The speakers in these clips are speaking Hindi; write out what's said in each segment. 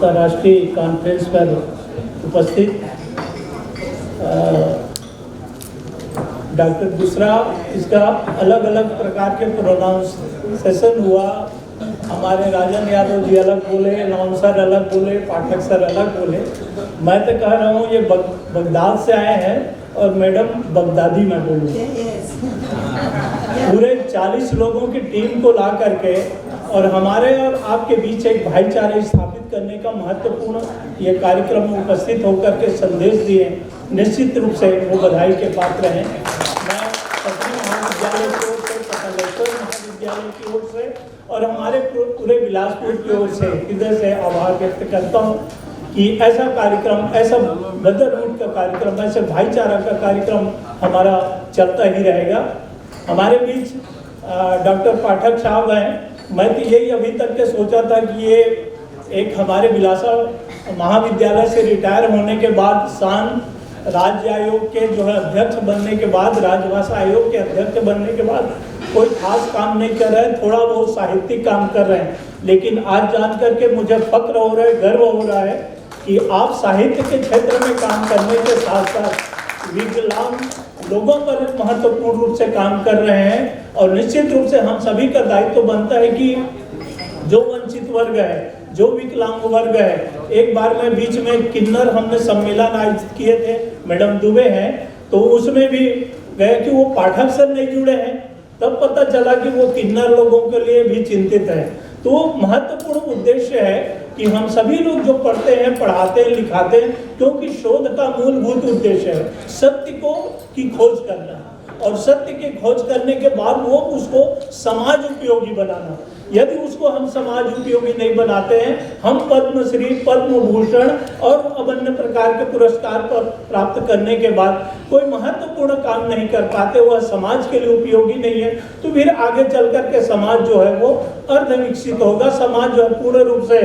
अंतर्राष्ट्रीय कॉन्फ्रेंस पर उपस्थित डॉक्टर दूसरा इसका अलग अलग प्रकार के प्रोनाउंसिएशन हुआ। हमारे राजन यादव जी अलग बोले, अनाउंसर अलग बोले, पाठक सर अलग बोले। मैं तो कह रहा हूँ ये बगदाद से आए हैं और मैडम बगदादी में बोलूँ। पूरे 40 लोगों की टीम को ला करके और हमारे और आपके बीच एक भाईचारा स्थापित करने का महत्वपूर्ण ये कार्यक्रम में उपस्थित होकर के संदेश दिए, निश्चित रूप से वो बधाई के पात्र हैं। मैं पटना महाविद्यालय की ओर से, कपिलेश्वर महाविद्यालय की ओर से और हमारे पूरे बिलासपुर की ओर से हृदय से आभार व्यक्त करता हूँ कि ऐसा कार्यक्रम, ऐसा ब्रदरहुड का कार्यक्रम, ऐसे भाईचारा का कार्यक्रम हमारा चलता ही रहेगा। हमारे बीच डॉक्टर पाठक साहब हैं। मैं तो यही अभी तक के सोचा था कि ये एक हमारे बिलासा महाविद्यालय से रिटायर होने के बाद शान राज्य आयोग के जो है अध्यक्ष बनने के बाद, राजभाषा आयोग के अध्यक्ष बनने के बाद कोई खास काम नहीं कर रहे हैं, थोड़ा बहुत साहित्यिक काम कर रहे हैं। लेकिन आज जान करके मुझे फक्र हो रहा है, गर्व हो रहा है कि आप साहित्य के क्षेत्र में काम करने के साथ साथ विकलांग लोगों पर महत्वपूर्ण रूप से काम कर रहे हैं। और निश्चित रूप से हम सभी का दायित्व बनता है कि जो वंचित वर्ग है, जो विकलांग वर्ग है, एक बार में बीच में किन्नर हमने सम्मेलन आयोजित किए थे, मैडम दुबे हैं, तो उसमें भी गए कि वो पाठक सर नहीं जुड़े हैं, तब पता चला कि वो किन्नर लोगों के लिए भी चिंतित है। तो महत्वपूर्ण उद्देश्य है कि हम सभी लोग जो पढ़ते हैं, पढ़ाते हैं, लिखाते हैं, क्योंकि शोध का मूलभूत उद्देश्य है सत्य को की खोज करना और सत्य की खोज करने के बाद वो उसको समाज उपयोगी बनाना। यदि उसको हम समाज उपयोगी नहीं बनाते हैं, हम पद्मश्री, पद्म भूषण और अन्य प्रकार के पुरस्कार पर प्राप्त करने के बाद कोई महत्वपूर्ण काम नहीं कर पाते, वह समाज के लिए उपयोगी नहीं है, तो फिर आगे चल कर के समाज जो है वो अर्ध विकसित होगा, समाज जो है पूर्ण रूप से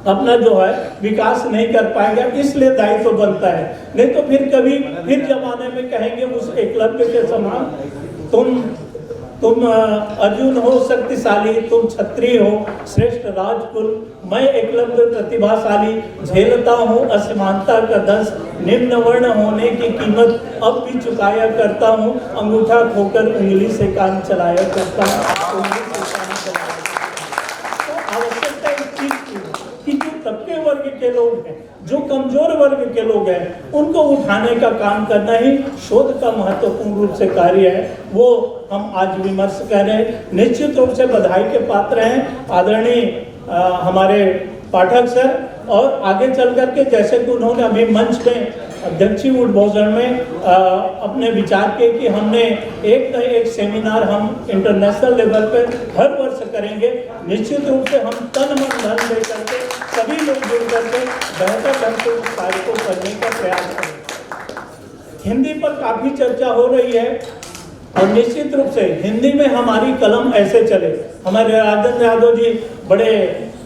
अपना जो है विकास नहीं कर पाएगा। इसलिए दायित्व बनता है, नहीं तो फिर जमाने में कहेंगे उस एकलव्य के समान तुम अर्जुन हो शक्तिशाली, तुम क्षत्रिय हो श्रेष्ठ राजकुल, मैं एकलव्य प्रतिभाशाली, झेलता हूँ असमानता का दंश, निम्न वर्ण होने की कीमत अब भी चुकाया करता हूँ, अंगूठा खोकर उंगली से काम चलाया करता हूँ। तो आवश्यकता इस चीज की कि जो तबके वर्ग के लोग हैं, जो कमजोर वर्ग के लोग हैं, उनको उठाने का काम करना ही शोध का महत्वपूर्ण रूप से कार्य है। वो हम आज विमर्श कर रहे हैं, निश्चित रूप से बधाई के पात्र हैं आदरणीय हमारे पाठक सर। और आगे चल करके जैसे कि उन्होंने अभी मंच में अध्यक्षीय उद्बोधन में अपने विचार किए कि हमने एक न एक सेमिनार हम इंटरनेशनल लेवल पे हर वर्ष करेंगे। निश्चित रूप से हम तन मन धन दे करके सभी लोग जुड़ करके बेहतर ढंग से उस कार्य को करने का प्रयास करें। हिंदी पर काफ़ी चर्चा हो रही है और निश्चित रूप से हिंदी में हमारी कलम ऐसे चले। हमारे राजन यादव जी बड़े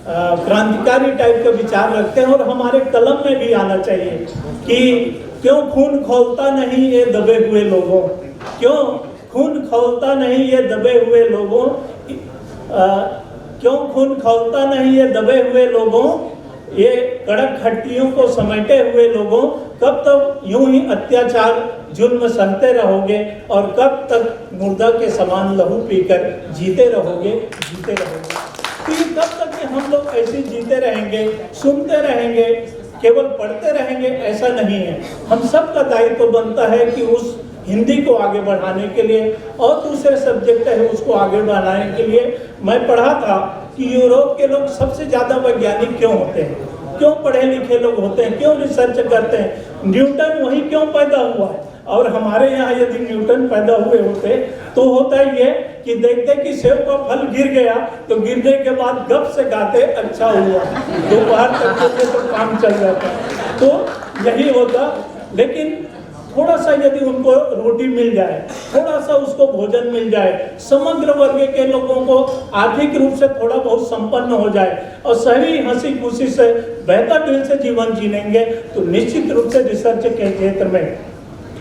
क्रांतिकारी टाइप के विचार रखते हैं और हमारे कलम में भी आना चाहिए कि क्यों खून खौलता नहीं ये दबे हुए लोगों, क्यों खून खौलता नहीं ये दबे हुए लोगों, क्यों खून खौलता नहीं ये दबे हुए लोगों, ये कड़क हड्डियों को समेटे हुए लोगों, कब तक यूं ही अत्याचार जुल्म सहते रहोगे और कब तक मुर्दा के समान लहू पीकर जीते रहोगे। तो ये कब तक कि हम लोग ऐसे जीते रहेंगे, सुनते रहेंगे, केवल पढ़ते रहेंगे, ऐसा नहीं है। हम सब का दायित्व बनता है कि उस हिंदी को आगे बढ़ाने के लिए और दूसरे सब्जेक्ट है उसको आगे बढ़ाने के लिए। मैं पढ़ा था कि यूरोप के लोग सबसे ज़्यादा वैज्ञानिक क्यों होते हैं, क्यों पढ़े लिखे लोग होते हैं, क्यों रिसर्च करते हैं, न्यूटन वहीं क्यों पैदा हुआ है। और हमारे यहाँ यदि न्यूटन पैदा हुए होते तो होता ये कि देखते कि सेब का फल गिर गया तो गिरने के बाद गप से गाते अच्छा हुआ, दोपहर तक तो काम चल जाता। तो यही होता। लेकिन थोड़ा सा यदि उनको रोटी मिल जाए, थोड़ा सा उसको भोजन मिल जाए, समग्र वर्ग के लोगों को आर्थिक रूप से थोड़ा बहुत संपन्न हो जाए और सही हंसी खुशी से बेहतर दिल से जीवन जीनेंगे तो निश्चित रूप से रिसर्च के क्षेत्र में,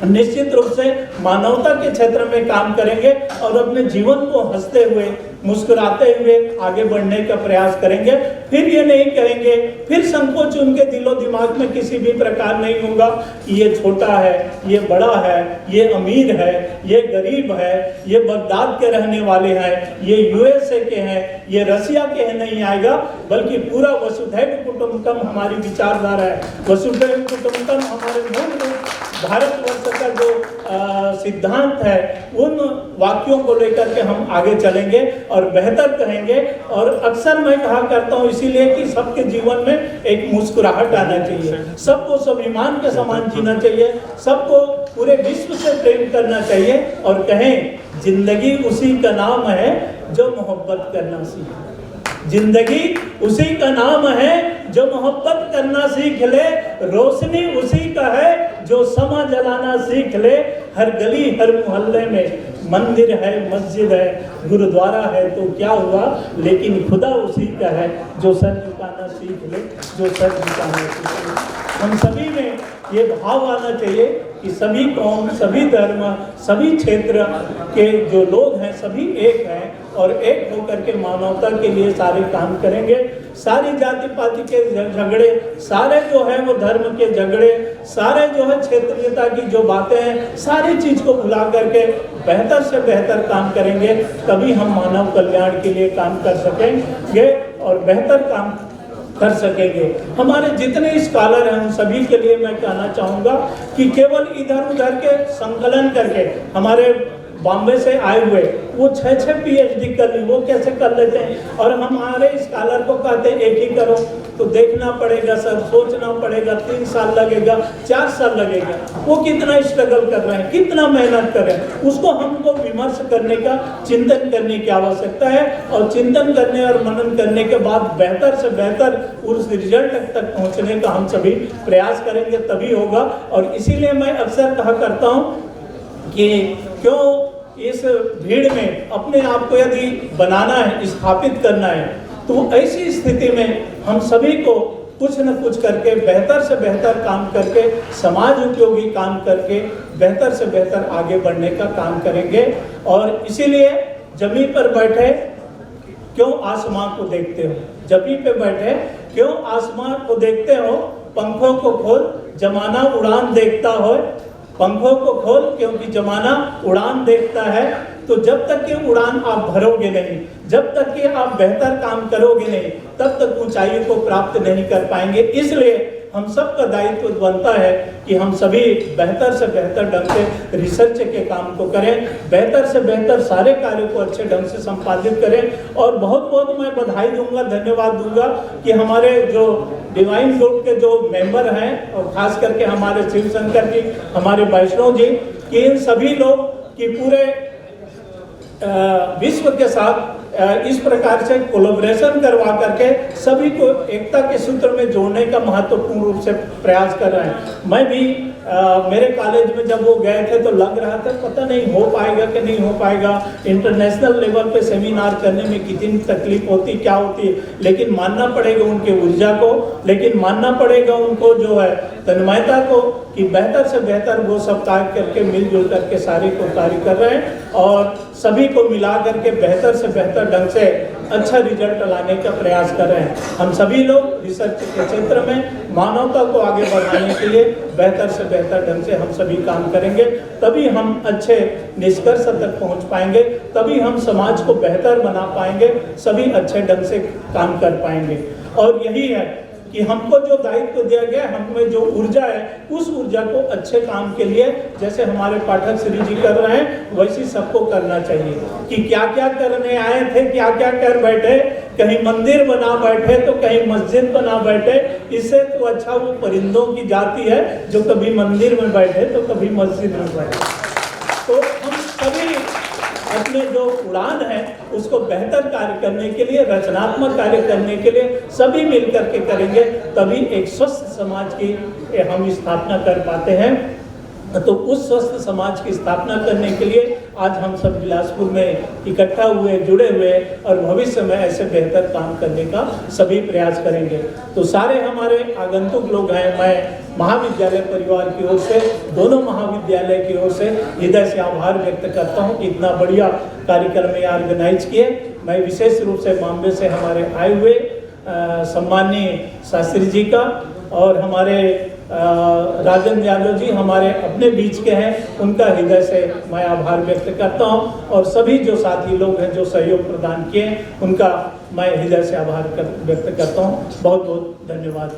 निश्चित रूप से मानवता के क्षेत्र में काम करेंगे और अपने जीवन को हंसते हुए मुस्कुराते हुए आगे बढ़ने का प्रयास करेंगे। फिर ये नहीं कहेंगे, फिर संकोच उनके दिलो दिमाग में किसी भी प्रकार नहीं होगा कि ये छोटा है, ये बड़ा है, ये अमीर है, ये गरीब है, ये बगदाद के रहने वाले हैं, ये यूएसए के हैं, ये रसिया के हैं, नहीं आएगा। बल्कि पूरा वसुधैव कुटुंबकम हमारी विचारधारा है, वसुधैव कुटुंबकम हमारे मूल भारतवर्ष का जो सिद्धांत है, उन वाक्यों को लेकर के हम आगे चलेंगे और बेहतर कहेंगे। और अक्सर मैं कहा करता हूँ इसीलिए कि सबके जीवन में एक मुस्कुराहट आना चाहिए, सबको स्वाभिमान के समान जीना चाहिए, सबको पूरे विश्व से प्रेम करना चाहिए और कहें जिंदगी उसी का नाम है जो मोहब्बत करना सीखे। जिंदगी उसी का नाम है जो मोहब्बत करना सीख ले, रोशनी उसी का है जो समा जलाना सीख ले। हर गली हर मोहल्ले में मंदिर है, मस्जिद है, गुरुद्वारा है तो क्या हुआ, लेकिन खुदा उसी का है जो सर झुकाना सीख ले, जो सर झुकाना सीख ले। हम सभी में ये भाव आना चाहिए कि सभी कौम, सभी धर्म, सभी क्षेत्र के जो लोग हैं सभी एक हैं और एक होकर के मानवता के लिए सारे काम करेंगे। सारी जाति पाति के झगड़े, सारे जो है वो धर्म के झगड़े, सारे जो है क्षेत्रीयता की जो बातें हैं, सारी चीज को भुला करके बेहतर से बेहतर काम करेंगे, तभी हम मानव कल्याण के लिए काम कर सकेंगे और बेहतर काम कर सकेंगे। हमारे जितने स्कॉलर हैं उन सभी के लिए मैं कहना चाहूँगा कि केवल इधर उधर के संकलन करके, हमारे बॉम्बे से आए हुए वो 6-6 PhD कर ली, वो कैसे कर लेते हैं, और हमारे स्कॉलर को कहते हैं एक ही करो, तो देखना पड़ेगा सर, सोचना पड़ेगा, 3 साल लगेगा, 4 साल लगेगा। वो कितना स्ट्रगल कर रहे हैं, कितना मेहनत कर रहे हैं, उसको हमको विमर्श करने का, चिंतन करने की आवश्यकता है। और चिंतन करने और मनन करने के बाद बेहतर से बेहतर उस रिजल्ट तक पहुँचने का हम सभी प्रयास करेंगे, तभी होगा। और इसीलिए मैं अक्सर कहा करता हूँ कि क्यों इस भीड़ में अपने आप को यदि बनाना है, स्थापित करना है, तो ऐसी स्थिति में हम सभी को कुछ न कुछ करके बेहतर से बेहतर काम करके, समाज उपयोगी काम करके बेहतर से बेहतर आगे बढ़ने का काम करेंगे। और इसीलिए जमीन पर बैठे क्यों आसमान को देखते हो, जमीन पे बैठे क्यों आसमान को देखते हो, पंखों को खोल जमाना उड़ान देखता हो, पंखों को खोल क्योंकि जमाना उड़ान देखता है। तो जब तक कि उड़ान आप भरोगे नहीं, जब तक कि आप बेहतर काम करोगे नहीं, तब तक ऊंचाई को प्राप्त नहीं कर पाएंगे। इसलिए हम सबका दायित्व बनता है कि हम सभी बेहतर से बेहतर ढंग से रिसर्च के काम को करें, बेहतर से बेहतर सारे कार्यों को अच्छे ढंग से संपादित करें। और बहुत बहुत मैं बधाई दूंगा, धन्यवाद दूंगा कि हमारे जो डिवाइन ग्रुप के जो मेंबर हैं और खास करके हमारे शिव शंकर जी, हमारे वैष्णव जी, कि इन सभी लोग की पूरे विश्व के साथ इस प्रकार से कोलैबोरेशन करवा करके सभी को एकता के सूत्र में जोड़ने का महत्वपूर्ण रूप से प्रयास कर रहे हैं। मैं भी मेरे कॉलेज में जब वो गए थे तो लग रहा था पता नहीं हो पाएगा कि नहीं हो पाएगा, इंटरनेशनल लेवल पे सेमिनार करने में कितनी तकलीफ होती, क्या होती है, लेकिन मानना पड़ेगा उनके ऊर्जा को, लेकिन मानना पड़ेगा उनको जो है तन्मयता को, कि बेहतर से बेहतर वो सब कार्य करके मिलजुल करके सारे को कार्य कर रहे हैं और सभी को मिला करके बेहतर से बेहतर ढंग से अच्छा रिजल्ट लाने का प्रयास कर रहे हैं। हम सभी लोग रिसर्च के क्षेत्र में मानवता को आगे बढ़ाने के लिए बेहतर से बेहतर ढंग से हम सभी काम करेंगे, तभी हम अच्छे निष्कर्ष तक पहुंच पाएंगे, तभी हम समाज को बेहतर बना पाएंगे, सभी अच्छे ढंग से काम कर पाएंगे। और यही है कि हमको जो दायित्व दिया गया, हमें जो ऊर्जा है, उस ऊर्जा को अच्छे काम के लिए जैसे हमारे पाठक श्री जी कर रहे हैं वैसे सबको करना चाहिए। कि क्या क्या करने आए थे, क्या क्या कर बैठे, कहीं मंदिर बना बैठे तो कहीं मस्जिद बना बैठे, इससे तो अच्छा वो परिंदों की जाति है जो कभी मंदिर में बैठे तो कभी मस्जिद में बैठे। तो हम सभी अपने जो उड़ान है उसको बेहतर कार्य करने के लिए, रचनात्मक कार्य करने के लिए सभी मिलकर के करेंगे, तभी एक स्वस्थ समाज की हम स्थापना कर पाते हैं। तो उस स्वस्थ समाज की स्थापना करने के लिए आज हम सब बिलासपुर में इकट्ठा हुए, जुड़े हुए और भविष्य में ऐसे बेहतर काम करने का सभी प्रयास करेंगे। तो सारे हमारे आगंतुक लोग हैं, मैं महाविद्यालय परिवार की ओर से, दोनों महाविद्यालय की ओर से हृदय से आभार व्यक्त करता हूं कि इतना बढ़िया कार्यक्रम ये ऑर्गेनाइज किए। मैं विशेष रूप से बॉम्बे से हमारे आए हुए सम्माननीय शास्त्री जी का और हमारे राजेंद्र यादव जी हमारे अपने बीच के हैं, उनका हृदय से मैं आभार व्यक्त करता हूं और सभी जो साथी लोग हैं जो सहयोग प्रदान किए उनका मैं हृदय से आभार व्यक्त करता हूं। बहुत बहुत धन्यवाद।